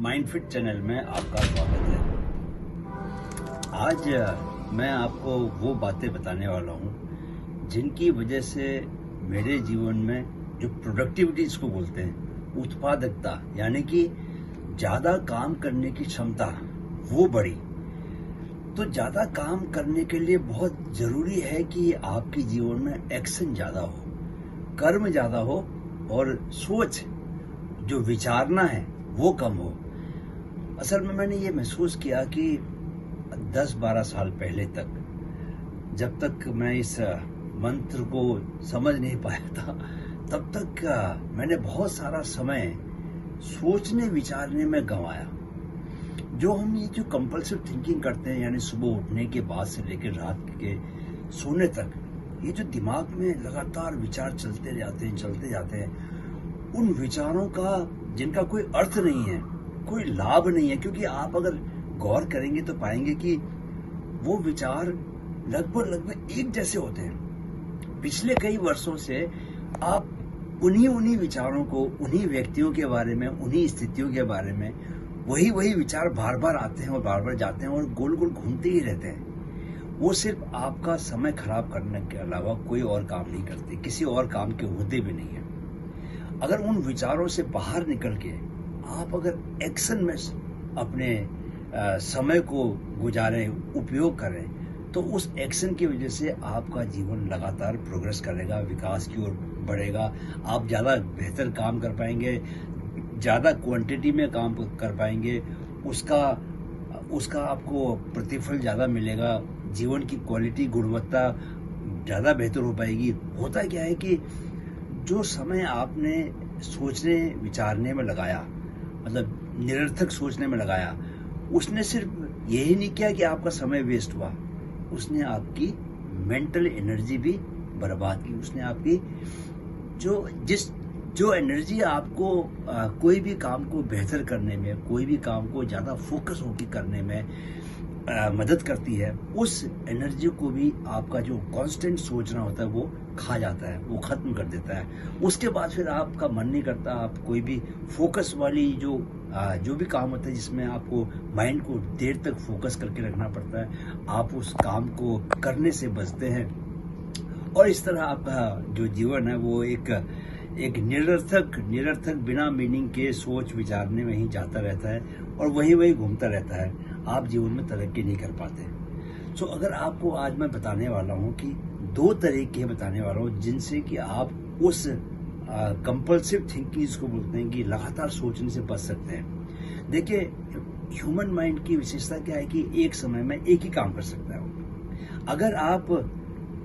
माइंडफिट channel में आपका स्वागत है। आज मैं आपको वो बातें बताने वाला हूँ जिनकी वजह से मेरे जीवन में जो प्रोडक्टिविटी इसको बोलते हैं, उत्पादकता यानी कि ज़्यादा काम करने की क्षमता वो बढ़ी। तो ज़्यादा काम करने के लिए बहुत ज़रूरी है कि आपके जीवन में एक्शन ज़्यादा हो, कर्म ज़्यादा हो और सोच जो विचारना है वो कम हो। असल में मैंने ये महसूस किया कि 10-12 साल पहले तक, जब तक मैं इस मंत्र को समझ नहीं पाया था, तब तक मैंने बहुत सारा समय सोचने विचारने में गंवाया। जो हम ये जो कंपल्सिव थिंकिंग करते हैं, यानी सुबह उठने के बाद से लेकर रात के सोने तक, ये जो दिमाग में लगातार विचार चलते जाते हैं, उन विचारों का जिनका कोई अर्थ नहीं है, कोई लाभ नहीं है, क्योंकि आप अगर गौर करेंगे तो पाएंगे कि वो विचार लगभग एक जैसे होते हैं। पिछले कई वर्षों से आप उन्हीं विचारों को, उन्हीं व्यक्तियों के बारे में, उन्हीं स्थितियों के बारे में वही विचार बार बार आते हैं और बार बार जाते हैं और गोल गोल घूमते ही रहते हैं। वो सिर्फ आपका समय खराब करने के अलावा कोई और काम नहीं करते, किसी और काम के होते भी नहीं है। अगर उन विचारों से बाहर निकल के आप अगर एक्शन में अपने समय को गुजारें, उपयोग करें, तो उस एक्शन की वजह से आपका जीवन लगातार प्रोग्रेस करेगा, विकास की ओर बढ़ेगा। आप ज़्यादा बेहतर काम कर पाएंगे, ज़्यादा क्वांटिटी में काम कर पाएंगे, उसका आपको प्रतिफल ज़्यादा मिलेगा, जीवन की क्वालिटी, गुणवत्ता ज़्यादा बेहतर हो पाएगी। होता क्या है कि जो समय आपने सोचने विचारने में लगाया, मतलब निरर्थक सोचने में लगाया, उसने सिर्फ यही नहीं किया कि आपका समय वेस्ट हुआ, उसने आपकी मेंटल एनर्जी भी बर्बाद की। उसने आपकी जो एनर्जी आपको कोई भी काम को बेहतर करने में, कोई भी काम को ज़्यादा फोकस होकर करने में मदद करती है, उस एनर्जी को भी आपका जो कांस्टेंट सोचना होता है वो खा जाता है, वो ख़त्म कर देता है। उसके बाद फिर आपका मन नहीं करता, आप कोई भी फोकस वाली जो भी काम होता है जिसमें आपको माइंड को देर तक फोकस करके रखना पड़ता है, आप उस काम को करने से बचते हैं। और इस तरह आपका जो जीवन है वो एक निरर्थक बिना मीनिंग के सोच विचारने में ही जाता रहता है और वही घूमता रहता है। आप जीवन में तरक्की नहीं कर पाते। सो अगर आपको आज मैं बताने वाला हूँ कि 2 तरीके बताने वाला हूँ जिनसे कि आप उस कंपल्सिव थिंकिंग को बोलते हैं कि लगातार सोचने से बच सकते हैं। देखिए, ह्यूमन माइंड की विशेषता क्या है कि एक समय में एक ही काम कर सकता है। अगर आप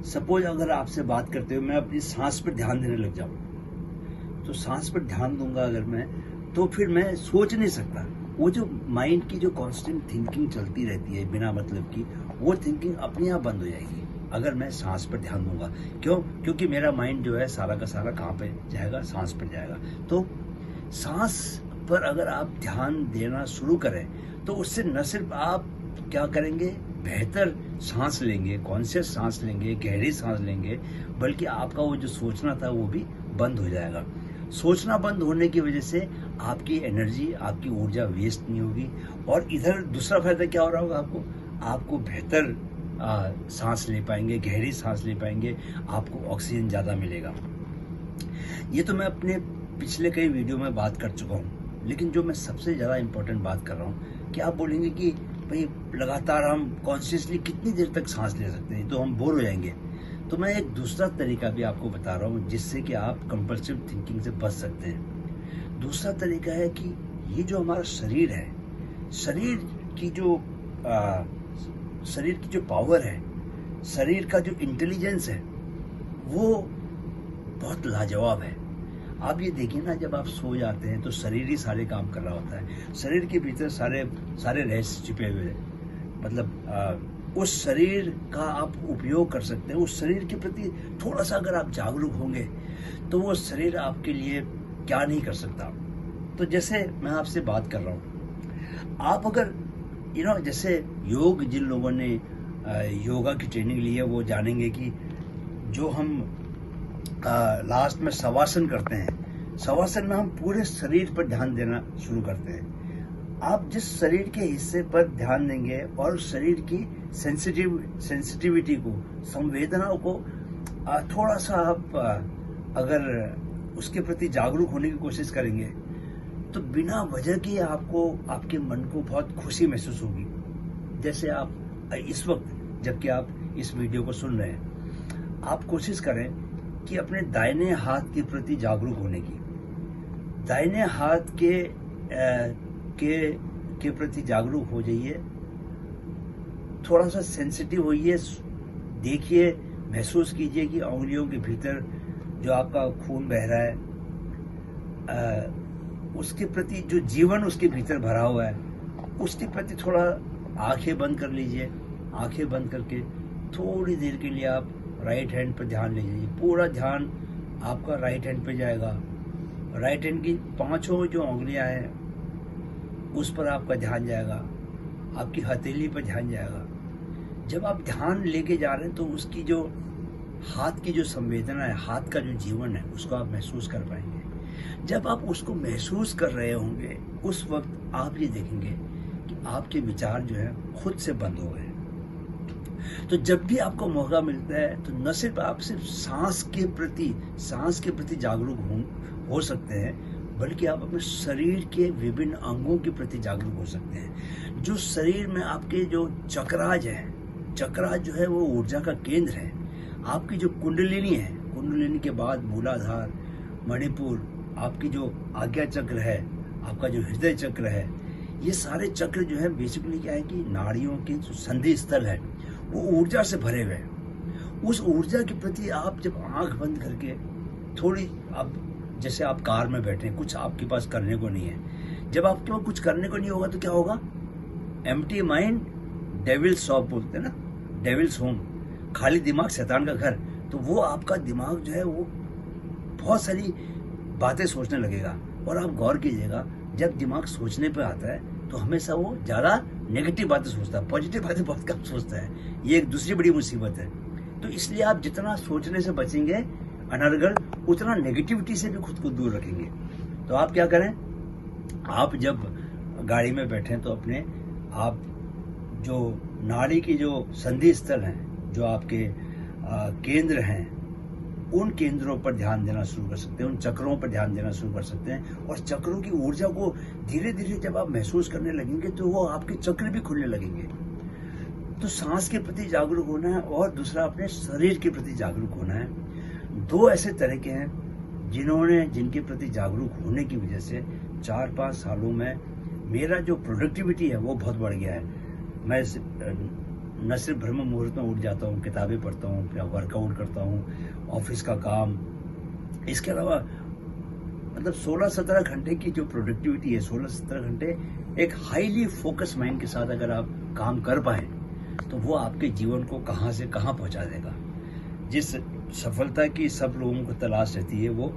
सपोज अगर आपसे बात करते हुए मैं अपनी सांस पर ध्यान देने लग जाऊँ, तो सांस पर ध्यान दूंगा अगर मैं, तो फिर मैं सोच नहीं सकता। वो जो माइंड की जो कांस्टेंट थिंकिंग चलती रहती है बिना मतलब की, वो थिंकिंग अपने आप बंद हो जाएगी अगर मैं सांस पर ध्यान दूंगा। क्यों? क्योंकि मेरा माइंड जो है सारा का सारा कहाँ पे जाएगा? सांस पर जाएगा। तो सांस पर अगर आप ध्यान देना शुरू करें तो उससे न सिर्फ आप क्या करेंगे, बेहतर सांस लेंगे, कॉन्शियस सांस लेंगे, गहरी सांस लेंगे, बल्कि आपका वो जो सोचना था वो भी बंद हो जाएगा। सोचना बंद होने की वजह से आपकी एनर्जी, आपकी ऊर्जा वेस्ट नहीं होगी। और इधर दूसरा फायदा क्या हो रहा होगा आपको बेहतर सांस ले पाएंगे, गहरी सांस ले पाएंगे, आपको ऑक्सीजन ज़्यादा मिलेगा। ये तो मैं अपने पिछले कई वीडियो में बात कर चुका हूँ, लेकिन जो मैं सबसे ज़्यादा इम्पोर्टेंट बात कर रहा हूँ कि आप बोलेंगे कि भाई लगातार हम कॉन्शियसली कितनी देर तक सांस ले सकते हैं, तो हम बोर हो जाएंगे। तो मैं एक दूसरा तरीका भी आपको बता रहा हूँ जिससे कि आप कंपल्सिव थिंकिंग से बच सकते हैं। दूसरा तरीका है कि ये जो हमारा शरीर है, शरीर की जो पावर है, शरीर का जो इंटेलिजेंस है, वो बहुत लाजवाब है। आप ये देखिए ना, जब आप सो जाते हैं तो शरीर ही सारे काम कर रहा होता है। शरीर के भीतर सारे रहस्य छिपे हुए हैं। मतलब उस शरीर का आप उपयोग कर सकते हैं। उस शरीर के प्रति थोड़ा सा अगर आप जागरूक होंगे तो वो शरीर आपके लिए क्या नहीं कर सकता। तो जैसे मैं आपसे बात कर रहा हूँ, आप अगर जैसे योग, जिन लोगों ने योगा की ट्रेनिंग ली है वो जानेंगे कि जो हम लास्ट में शवासन करते हैं, शवासन में हम पूरे शरीर पर ध्यान देना शुरू करते हैं। आप जिस शरीर के हिस्से पर ध्यान देंगे और शरीर की सेंसिटिविटी को, संवेदनाओं को थोड़ा सा आप अगर उसके प्रति जागरूक होने की कोशिश करेंगे तो बिना वजह के आपको, आपके मन को बहुत खुशी महसूस होगी। जैसे आप इस वक्त जबकि आप इस वीडियो को सुन रहे हैं, आप कोशिश करें कि अपने दाहिने हाथ के प्रति जागरूक होने की, दाहिने हाथ के प्रति जागरूक हो जाइए, थोड़ा सा सेंसिटिव होइए, देखिए, महसूस कीजिए कि उंगलियों के भीतर जो आपका खून बह रहा है, उसके प्रति जो जीवन उसके भीतर भरा हुआ है, उसके प्रति थोड़ा आंखें बंद कर लीजिए। आंखें बंद करके थोड़ी देर के लिए आप राइट हैंड पर ध्यान ले जाइए। पूरा ध्यान आपका राइट हैंड पे जाएगा। राइट हैंड की 5 जो उंगलियां हैं उस पर आपका ध्यान जाएगा, आपकी हथेली पर ध्यान जाएगा। जब आप ध्यान लेके जा रहे हैं तो उसकी जो हाथ की जो संवेदना है, हाथ का जो जीवन है, उसको आप महसूस कर पाएंगे। जब आप उसको महसूस कर रहे होंगे उस वक्त आप ये देखेंगे कि आपके विचार जो है खुद से बंद हो गए। तो जब भी आपको मौका मिलता है तो न सिर्फ आप सिर्फ सांस के प्रति जागरूक हो सकते हैं, बल्कि आप अपने शरीर के विभिन्न अंगों के प्रति जागरूक हो सकते हैं। जो शरीर में आपके जो चक्राज है, चक्राज जो है वो ऊर्जा का केंद्र है। आपकी जो कुंडलिनी है, कुंडलिनी के बाद मूलाधार, मणिपुर, आपकी जो आज्ञा चक्र है, आपका जो हृदय चक्र है, ये सारे चक्र जो है बेसिकली क्या है कि नाड़ियों के जो संधि स्थल है वो ऊर्जा से भरे हुए हैं। उस ऊर्जा के प्रति आप जब आंख बंद करके थोड़ी, अब जैसे आप कार में बैठे हैं, कुछ आपके पास करने को नहीं है, जब आपके पास कुछ करने को नहीं होगा तो क्या होगा? एम्प्टी माइंड डेविल्स शॉप बोलते हैं ना, डेविल्स होम, खाली दिमाग शैतान का घर। तो वो आपका दिमाग जो है वो बहुत सारी बातें सोचने लगेगा। और आप गौर कीजिएगा, जब दिमाग सोचने पे आता है तो हमेशा वो ज्यादा नेगेटिव बातें सोचता है, पॉजिटिव बातें बहुत कम सोचता है। ये एक दूसरी बड़ी मुसीबत है। तो इसलिए आप जितना सोचने से बचेंगे अनर्गल, उतना नेगेटिविटी से भी खुद को दूर रखेंगे। तो आप क्या करें, आप जब गाड़ी में बैठें तो अपने आप जो नाड़ी की जो संधि स्थल हैं, जो आपके केंद्र हैं, उन केंद्रों पर ध्यान देना शुरू कर सकते हैं, उन चक्रों पर ध्यान देना शुरू कर सकते हैं। और चक्रों की ऊर्जा को धीरे धीरे जब आप महसूस करने लगेंगे तो वो आपके चक्र भी खुलने लगेंगे। तो सांस के प्रति जागरूक होना है और दूसरा अपने शरीर के प्रति जागरूक होना है। 2 ऐसे तरीके हैं जिनके प्रति जागरूक होने की वजह से 4-5 सालों में मेरा जो प्रोडक्टिविटी है वो बहुत बढ़ गया है। मैं न सिर्फ ब्रह्म मुहूर्त में उठ जाता हूँ, किताबें पढ़ता हूँ, अपना वर्कआउट करता हूँ, ऑफिस का काम, इसके अलावा मतलब 16-17 घंटे की जो प्रोडक्टिविटी है, 16-17 घंटे एक हाईली फोकस माइंड के साथ अगर आप काम कर पाए तो वो आपके जीवन को कहाँ से कहाँ पहुँचा देगा। जिस सफलता की सब लोगों को तलाश रहती है वो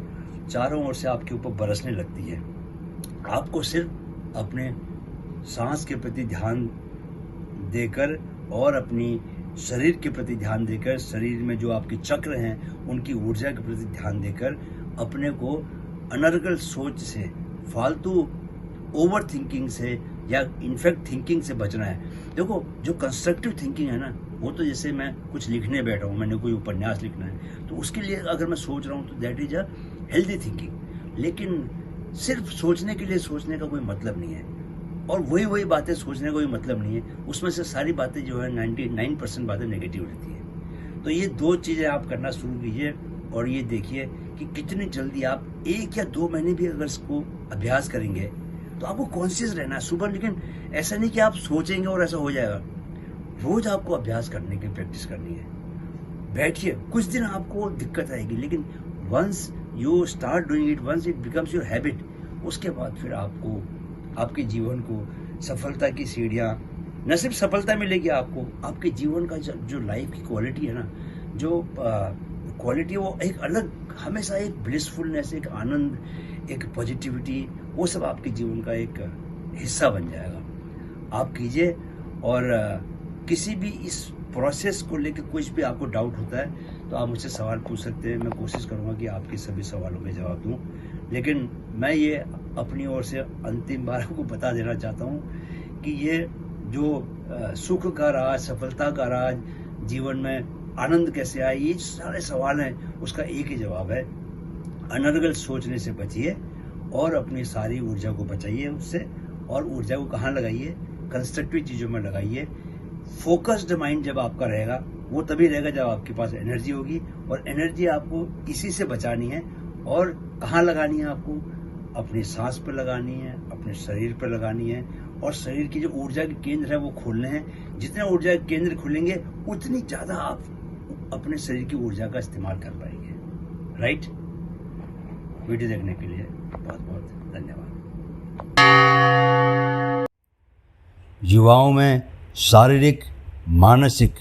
चारों ओर से आपके ऊपर बरसने लगती है। आपको सिर्फ अपने सांस के प्रति ध्यान देकर और अपनी शरीर के प्रति ध्यान देकर, शरीर में जो आपके चक्र हैं उनकी ऊर्जा के प्रति ध्यान देकर अपने को अनर्गल सोच से, फालतू ओवर थिंकिंग से या इनफैक्ट थिंकिंग से बचना है। देखो, जो कंस्ट्रक्टिव थिंकिंग है ना, वो तो जैसे मैं कुछ लिखने बैठा हूँ, मैंने कोई उपन्यास लिखना है तो उसके लिए अगर मैं सोच रहा हूँ तो that is a healthy thinking. लेकिन सिर्फ सोचने के लिए सोचने का कोई मतलब नहीं है, और वही बातें सोचने का कोई मतलब नहीं है। उसमें से सारी बातें जो है 99% बातें नेगेटिव रहती है। तो ये 2 चीज़ें आप करना शुरू कीजिए और ये देखिए कि कितनी जल्दी आप 1 या 2 महीने भी अगर इसको अभ्यास करेंगे तो आपको कॉन्शियस रहना है सुबह। लेकिन ऐसा नहीं कि आप सोचेंगे और ऐसा हो जाएगा। रोज आपको अभ्यास करने की प्रैक्टिस करनी है। बैठिए, कुछ दिन आपको दिक्कत आएगी, लेकिन once you start doing it, once it becomes your habit, उसके बाद फिर आपको आपके जीवन को सफलता की सीढ़ियाँ, न सिर्फ सफलता मिलेगी आपको, आपके जीवन का जो लाइफ की क्वालिटी है ना, जो क्वालिटी वो एक अलग, हमेशा एक ब्लिसफुलनेस, एक आनंद, एक पॉजिटिविटी, वो सब आपके जीवन का एक हिस्सा बन जाएगा। आप कीजिए और किसी भी इस प्रोसेस को लेकर कुछ भी आपको डाउट होता है तो आप मुझसे सवाल पूछ सकते हैं। मैं कोशिश करूँगा कि आपके सभी सवालों के जवाब दूँ। लेकिन मैं ये अपनी ओर से अंतिम बार आपको बता देना चाहता हूँ कि ये जो सुख का राज, सफलता का राज, जीवन में आनंद कैसे आए, ये सारे सवाल हैं, उसका एक ही जवाब है, अनर्गल सोचने से बचिए और अपनी सारी ऊर्जा को बचाइए उससे। और ऊर्जा को कहाँ लगाइए? कंस्ट्रक्टिव चीज़ों में लगाइए। फोकस्ड माइंड जब आपका रहेगा वो तभी रहेगा जब आपके पास एनर्जी होगी, और एनर्जी आपको इसी से बचानी है। और कहाँ लगानी है आपको? अपनी सांस पर लगानी है, अपने शरीर पर लगानी है, और शरीर की जो ऊर्जा के केंद्र है वो खोलने हैं। जितने ऊर्जा के केंद्र खुलेंगे उतनी ज़्यादा आप अपने शरीर की ऊर्जा का इस्तेमाल कर पाएंगे। राइट? वीडियो देखने के लिए बहुत बहुत धन्यवाद। युवाओं में शारीरिक, मानसिक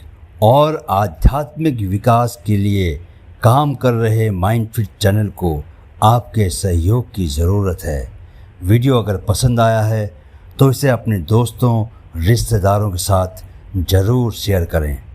और आध्यात्मिक विकास के लिए काम कर रहे माइंड फिट चैनल को आपके सहयोग की ज़रूरत है। वीडियो अगर पसंद आया है तो इसे अपने दोस्तों, रिश्तेदारों के साथ ज़रूर शेयर करें।